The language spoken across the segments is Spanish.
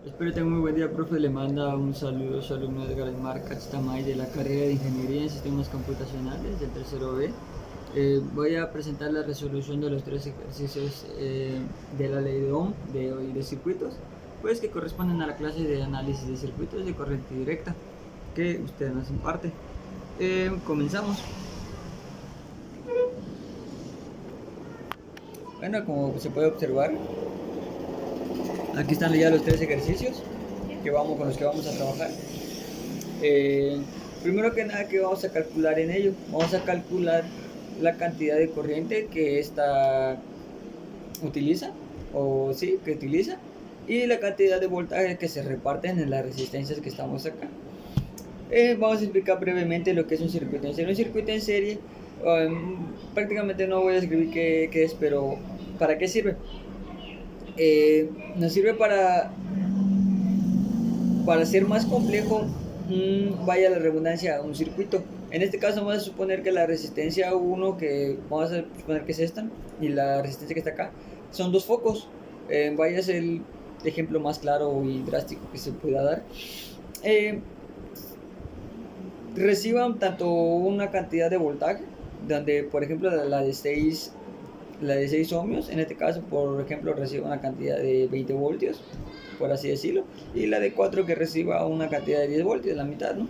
Espero que tenga muy buen día, profe. Le manda un saludo a su alumno Edgar Aymar Cachtamay de la carrera de Ingeniería en Sistemas Computacionales del tercero B. Voy a presentar la resolución de los tres ejercicios de la ley de Ohm de circuitos, pues que corresponden a la clase de análisis de circuitos de corriente directa que ustedes nos imparte. Comenzamos. Bueno, como se puede observar, aquí están ya los tres ejercicios con los que vamos a trabajar. Primero que nada, ¿qué vamos a calcular en ello? Vamos a calcular la cantidad de corriente que esta utiliza, y la cantidad de voltaje que se reparten en las resistencias que estamos acá. Vamos a explicar brevemente lo que es un circuito en serie. Un circuito en serie, prácticamente no voy a escribir qué es, pero ¿para qué sirve? Nos sirve para hacer más complejo, vaya la redundancia, un circuito. En este caso vamos a suponer que la resistencia 1, que vamos a suponer que es esta, y la resistencia que está acá, son dos focos. Vaya es el ejemplo más claro y drástico que se pueda dar. Reciban tanto una cantidad de voltaje, donde por ejemplo la de 6 ohmios, en este caso por ejemplo recibe una cantidad de 20 voltios, por así decirlo, y la de 4 que reciba una cantidad de 10 voltios, la mitad, ¿no?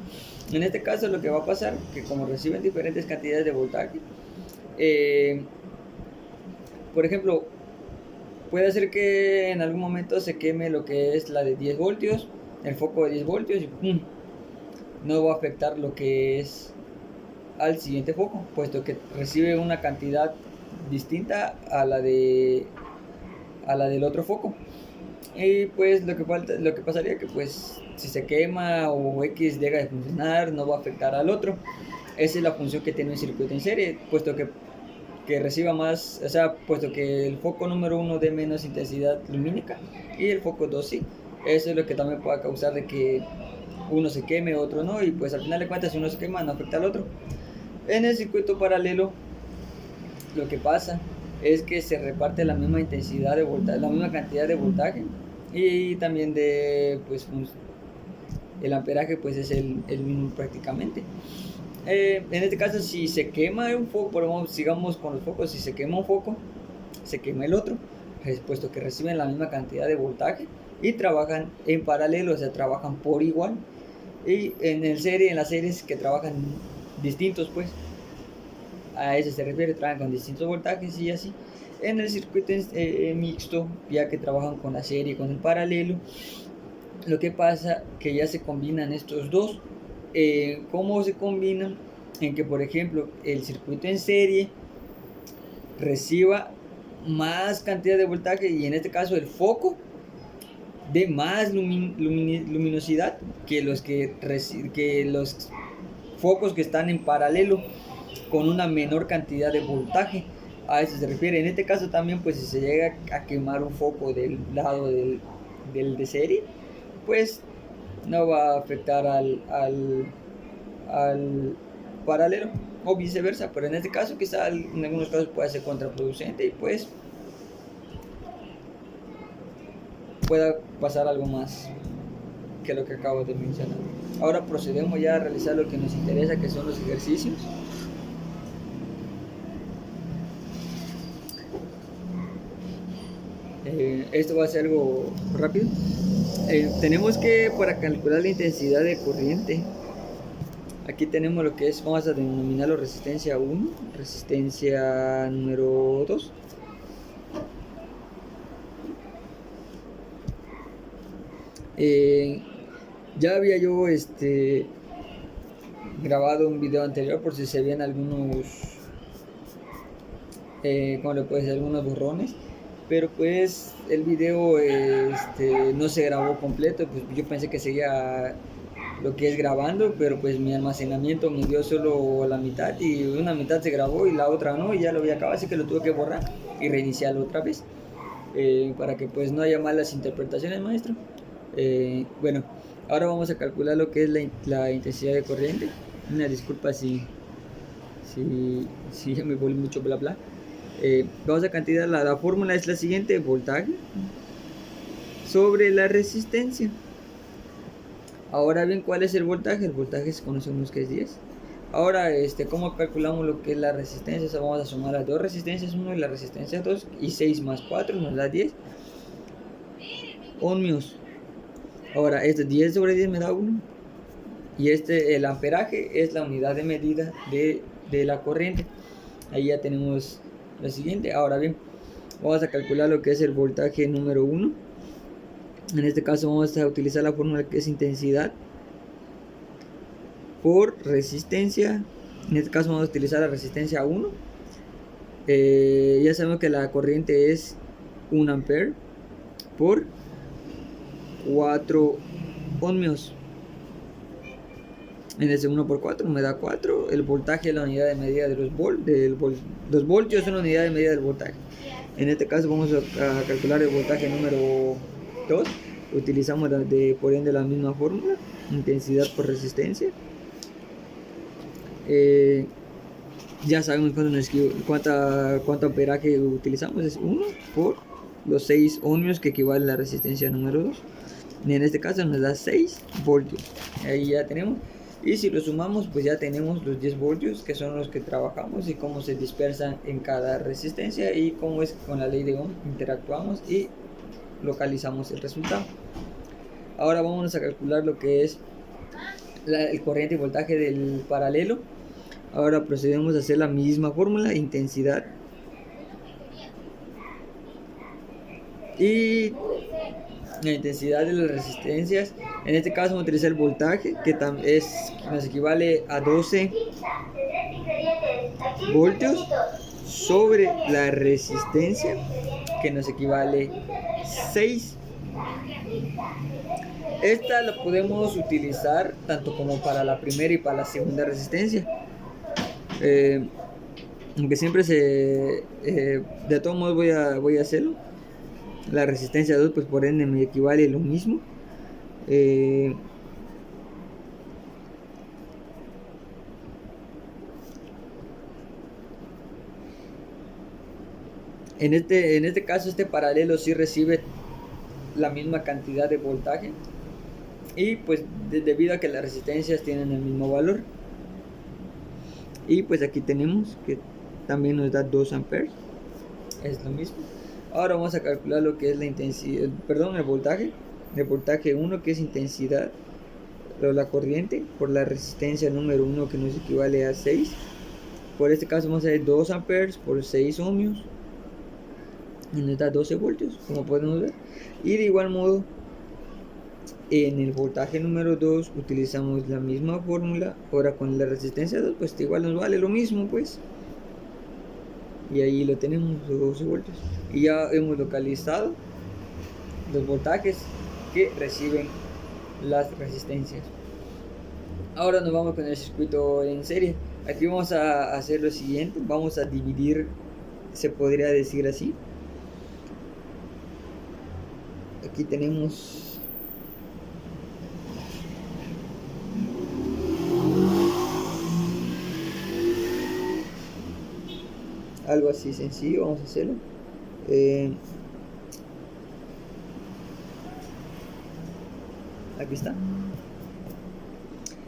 En este caso lo que va a pasar, que como reciben diferentes cantidades de voltaje, por ejemplo, puede ser que en algún momento se queme lo que es la de 10 voltios, el foco de 10 voltios, y ¡pum!, no va a afectar lo que es al siguiente foco, puesto que recibe una cantidad distinta a la del otro foco. Y pues lo que pasaría que pues si se quema o X deja de funcionar, no va a afectar al otro. Esa es la función que tiene un circuito en serie, puesto que reciba más, o sea, puesto que el foco número 1 dé menos intensidad lumínica y el foco 2 sí. Eso es lo que también puede causar de que uno se queme, otro no, y pues al final de cuentas si uno se quema no afecta al otro. En el circuito paralelo lo que pasa es que se reparte la misma intensidad de voltaje, la misma cantidad de voltaje, y también de pues el amperaje pues es el mismo prácticamente. En este caso, si se quema un foco, sigamos con los focos, si se quema un foco, se quema el otro, puesto que reciben la misma cantidad de voltaje y trabajan en paralelo, o sea, trabajan por igual. Y en las series que trabajan distintos, pues a eso se refiere, trabajan con distintos voltajes y así. En el circuito mixto, ya que trabajan con la serie y con el paralelo, lo que pasa que ya se combinan estos dos. ¿Cómo se combinan? En que por ejemplo el circuito en serie reciba más cantidad de voltaje, y en este caso el foco de más luminosidad que los focos que están en paralelo con una menor cantidad de voltaje. A eso se refiere. En este caso también, pues si se llega a quemar un foco del lado del de serie, pues no va a afectar al paralelo o viceversa, pero en este caso quizá en algunos casos puede ser contraproducente y pues pueda pasar algo más que lo que acabo de mencionar. Ahora procedemos ya a realizar lo que nos interesa, que son los ejercicios. Esto va a ser algo rápido. Tenemos que, para calcular la intensidad de corriente, aquí tenemos lo que es, vamos a denominarlo resistencia 1, resistencia número 2. Ya había yo grabado un video anterior por si se veían algunos, ¿cómo le puede decir? Algunos borrones, pero pues el video no se grabó completo, pues yo pensé que seguía lo que es grabando, pero pues mi almacenamiento me dio solo la mitad, y una mitad se grabó y la otra no, y ya lo había acabado, así que lo tuve que borrar y reiniciarlo otra vez, para que pues no haya malas interpretaciones, maestro. Bueno, ahora vamos a calcular lo que es la intensidad de corriente. Una disculpa si ya me volví mucho bla bla. Vamos a cantidad, la fórmula es la siguiente: voltaje sobre la resistencia. Ahora bien, ¿cuál es el voltaje? El voltaje conocemos que es 10. Ahora, ¿cómo calculamos lo que es la resistencia? O sea, vamos a sumar las dos resistencias 1 y la resistencia 2, y 6 más 4 nos da 10 ohmios. Ahora, 10 sobre 10 me da 1. Y el amperaje es la unidad de medida de la corriente. Ahí ya tenemos lo siguiente. Ahora bien, vamos a calcular lo que es el voltaje número 1. En este caso vamos a utilizar la fórmula que es intensidad por resistencia. En este caso vamos a utilizar la resistencia 1. Ya sabemos que la corriente es 1 ampere por 4 ohmios. En ese 1 por 4 me da 4. El voltaje es la unidad de medida de los voltios son la unidad de medida del voltaje. En este caso vamos a calcular el voltaje número 2. Utilizamos por ende la misma fórmula, intensidad por resistencia. Ya sabemos cuánto amperaje utilizamos, es 1 por los 6 ohmios, que equivale a la resistencia número 2. Y en este caso nos da 6 voltios. Ahí ya tenemos. Y si lo sumamos, pues ya tenemos los 10 voltios, que son los que trabajamos, y cómo se dispersan en cada resistencia, y cómo es que con la ley de Ohm interactuamos y localizamos el resultado. Ahora vamos a calcular lo que es el corriente y voltaje del paralelo. Ahora procedemos a hacer la misma fórmula, intensidad y la intensidad de las resistencias. En este caso vamos a utilizar el voltaje, que nos equivale a 12 voltios, sobre la resistencia, que nos equivale 6. Esta la podemos utilizar tanto como para la primera y para la segunda resistencia. Aunque siempre de todos modos voy a hacerlo. La resistencia 2, pues por ende me equivale lo mismo. En este caso, este paralelo sí recibe la misma cantidad de voltaje, y pues debido a que las resistencias tienen el mismo valor. Y pues aquí tenemos que también nos da 2 amperes, es lo mismo. Ahora vamos a calcular lo que es la intensidad, el voltaje 1, que es intensidad de la corriente, por la resistencia número 1, que nos equivale a 6. Por este caso vamos a hacer 2 amperes por 6 ohmios, y nos da 12 voltios, como podemos ver. Y de igual modo, en el voltaje número 2 utilizamos la misma fórmula. Ahora con la resistencia 2, pues igual nos vale lo mismo, pues. Y ahí lo tenemos, los 12 voltios. Y ya hemos localizado los voltajes que reciben las resistencias. Ahora nos vamos con el circuito en serie. Aquí vamos a hacer lo siguiente. Vamos a dividir, se podría decir así. Aquí tenemos algo así sencillo. Vamos a hacerlo. Aquí está.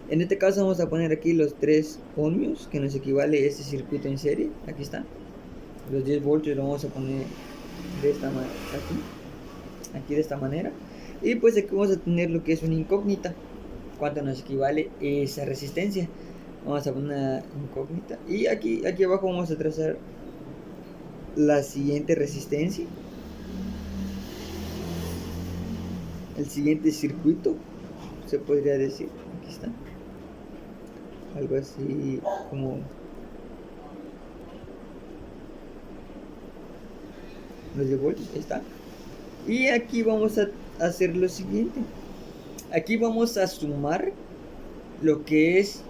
En este caso vamos a poner aquí los 3 ohmios, que nos equivale a este circuito en serie. Aquí está. Los 10 voltios lo vamos a poner de esta manera, aquí de esta manera. Y pues aquí vamos a tener lo que es una incógnita, cuánto nos equivale esa resistencia. Vamos a poner una incógnita, y aquí abajo vamos a trazar la siguiente resistencia, el siguiente circuito, se podría decir. Aquí está, algo así como los de voltios. Ahí está. Y aquí vamos a hacer lo siguiente. Aquí vamos a sumar lo que es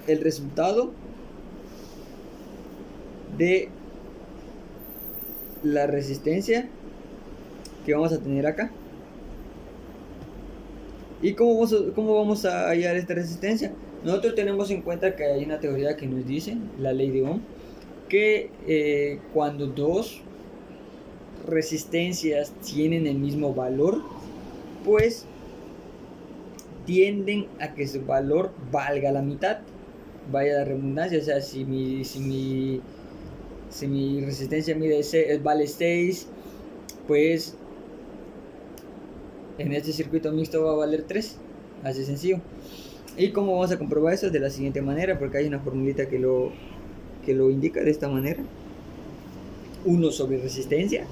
el resultado de la resistencia que vamos a tener acá. ¿Y cómo vamos a hallar esta resistencia? Nosotros tenemos en cuenta que hay una teoría que nos dice, la ley de Ohm, que cuando dos resistencias tienen el mismo valor, pues tienden a que su valor valga la mitad, vaya la redundancia. O sea, si mi resistencia vale 6, pues en este circuito mixto va a valer 3, así sencillo. ¿Y cómo vamos a comprobar eso? De la siguiente manera, porque hay una formulita que lo indica de esta manera: 1 sobre resistencia,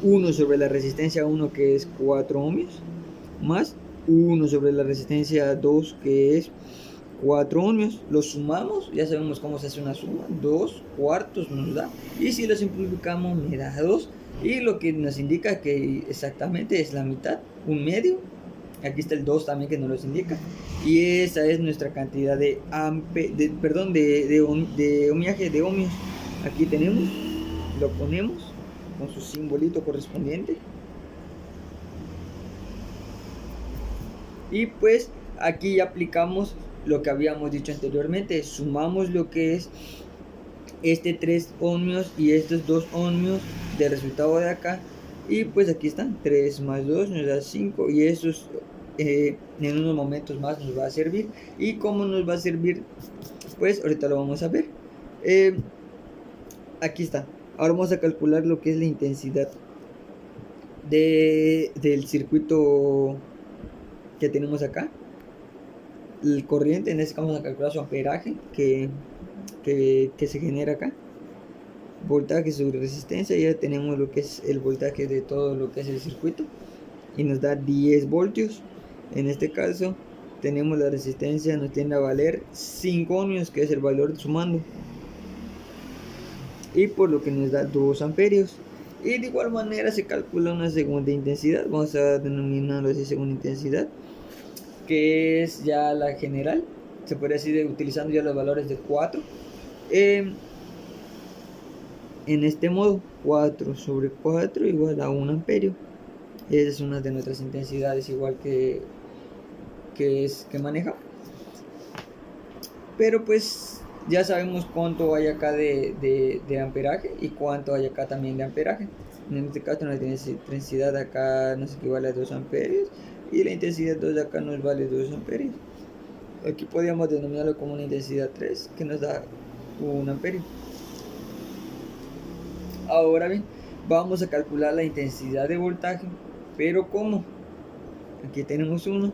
1 sobre la resistencia 1, que es 4 ohmios, más 1 sobre la resistencia 2, que es 4 ohmios. Los sumamos, ya sabemos cómo se hace una suma, 2 cuartos nos da, y si lo simplificamos me da 2, y lo que nos indica que exactamente es la mitad, un medio. Aquí está el 2 también que nos los indica, y esa es nuestra cantidad de ohmiaje, de ohmios. Aquí tenemos, lo ponemos con su simbolito correspondiente, y pues aquí aplicamos lo que habíamos dicho anteriormente, sumamos lo que es este 3 ohmios y estos 2 ohmios del resultado de acá, y pues aquí están, 3 más 2 nos da 5, y eso en unos momentos más nos va a servir. ¿Y cómo nos va a servir? Pues ahorita lo vamos a ver. Aquí está. Ahora vamos a calcular lo que es la intensidad del circuito que tenemos acá. El corriente, en este caso vamos a calcular su amperaje que se genera acá. Voltaje sobre resistencia, ya tenemos lo que es el voltaje de todo lo que es el circuito, y nos da 10 voltios. En este caso tenemos la resistencia, nos tiende a valer 5 ohmios, que es el valor sumando, y por lo que nos da 2 amperios. Y de igual manera se calcula una segunda intensidad, vamos a denominarlo así, segunda intensidad, que es ya la general, se podría decir utilizando ya los valores de 4. En este modo, 4 sobre 4 igual a 1 amperio. Esa es una de nuestras intensidades, igual que maneja. Pero pues ya sabemos cuánto hay acá de amperaje y cuánto hay acá también de amperaje. En este caso la intensidad acá nos equivale a 2 amperios, y la intensidad 2 de acá nos vale 2 amperios. Aquí podríamos denominarlo como una intensidad 3, que nos da 1 amperio. Ahora bien, vamos a calcular la intensidad de voltaje, pero ¿cómo? Aquí tenemos 1,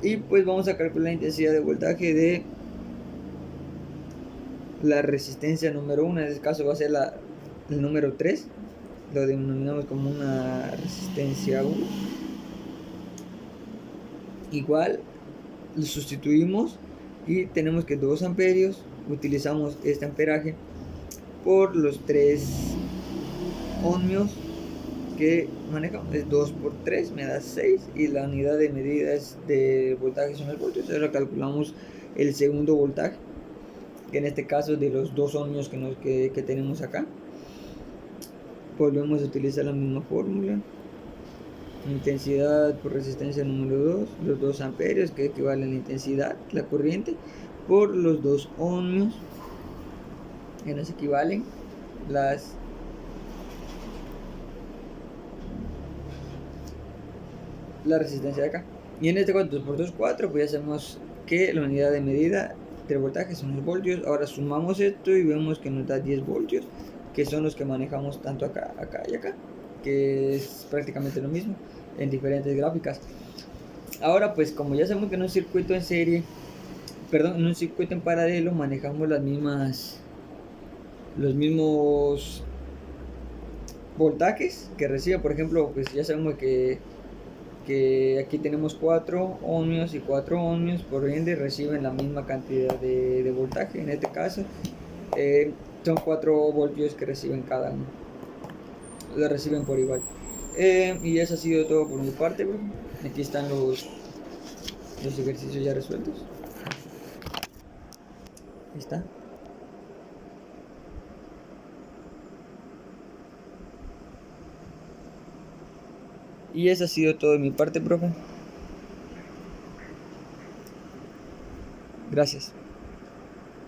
y pues vamos a calcular la intensidad de voltaje de la resistencia número 1. En este caso va a ser el número 3, lo denominamos como una resistencia 1. Igual lo sustituimos y tenemos que 2 amperios, utilizamos este amperaje por los 3 ohmios que manejamos, es 2 por 3 me da 6, y la unidad de medida de voltaje son los voltios. Ahora calculamos el segundo voltaje, que en este caso de los 2 ohmios que tenemos acá. Volvemos a utilizar la misma fórmula: intensidad por resistencia número 2, los 2 amperios, que equivalen a la intensidad, la corriente, por los 2 ohmios, que nos equivalen la resistencia de acá. Y en este caso 2 por 2, 4, pues ya sabemos que la unidad de medida del voltaje son los voltios. Ahora sumamos esto y vemos que nos da 10 voltios, que son los que manejamos tanto acá, acá y acá, que es prácticamente lo mismo en diferentes gráficas. Ahora pues como ya sabemos que en un circuito en serie, en un circuito en paralelo manejamos los mismos voltajes que recibe. Por ejemplo, pues ya sabemos que aquí tenemos 4 ohmios y 4 ohmios, por ende reciben la misma cantidad de voltaje. En este caso son 4 voltios que reciben cada uno, lo reciben por igual. Y eso ha sido todo por mi parte, bro. Aquí están los ejercicios ya resueltos. Ahí está. Y eso ha sido todo de mi parte, profe. Gracias.